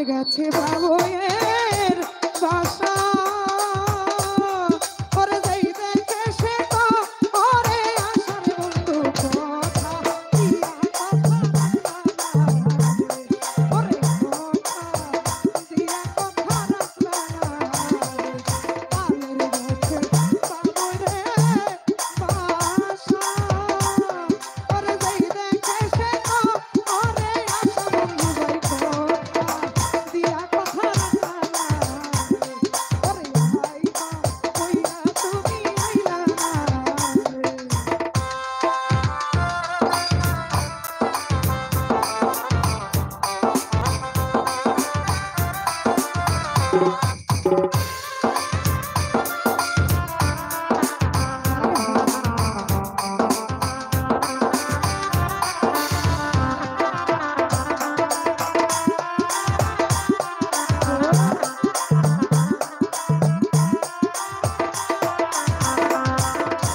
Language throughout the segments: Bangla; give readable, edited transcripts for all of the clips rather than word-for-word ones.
গেছে বাবুয়ের বাসা ওরে যাই দেখে সে তো ওরে আসার বন্ধু কথা দিয়া কথা ওরে কথা দিয়া কথা রাখলা পালের গেছে বাবুয়ের বাসা ওরে যাই দেখে সে তো ওরে আসার বন্ধু দিয়া কথা রাখলা ওরে আইবা কইয়া তুমি আইলা না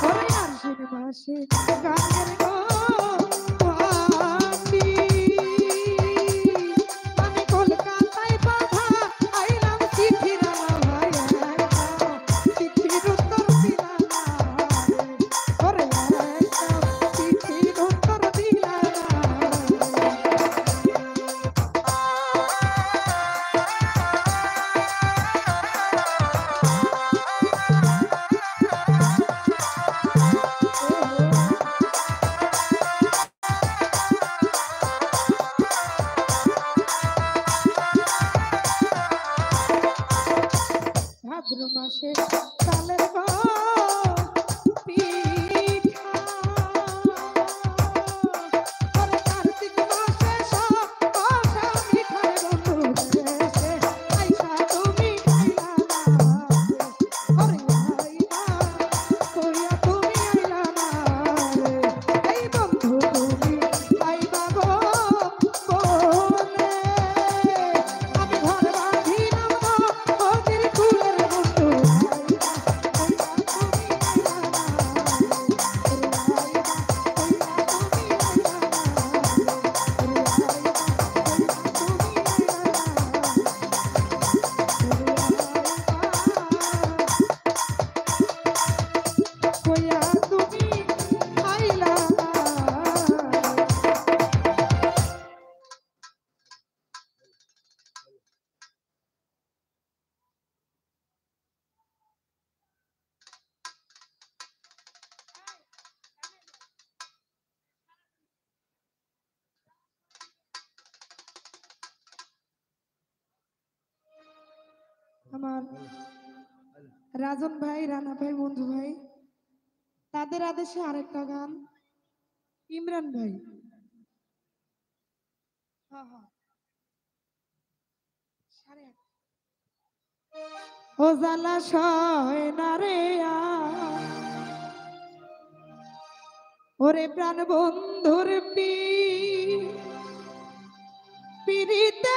ওরে আশ্বিন মাসে গানের গো আমি কলকাতায় বাধা আইলাম চিঠির ভাই চিঠির উত্তর দিলা না ওরে চিঠির উত্তর দিলা না ভাদ্র মাসে চালের গো পিঠা ওরে কার্তিক মাসে সব মিঠাই বন্ধু দেশে আইসা তুমি আইলা না ওরে আইবা কইয়া তুমি আইলা না এই বন্ধু তুমি আইবা গো বলে আমি ঘর বাঁধিলাম গো ওদের কুলের বন্ধু কইয়া তুমি আইলা না আমার রাজন ভাই রানা ভাই বন্ধু ভাই তাদের আদেশে আরেকটা গান ইমরান ভাই হ্যাঁ হ্যাঁ 8:30 ও জ্বালা সয় না রে ওরে প্রাণ বন্ধুর পিড়িতে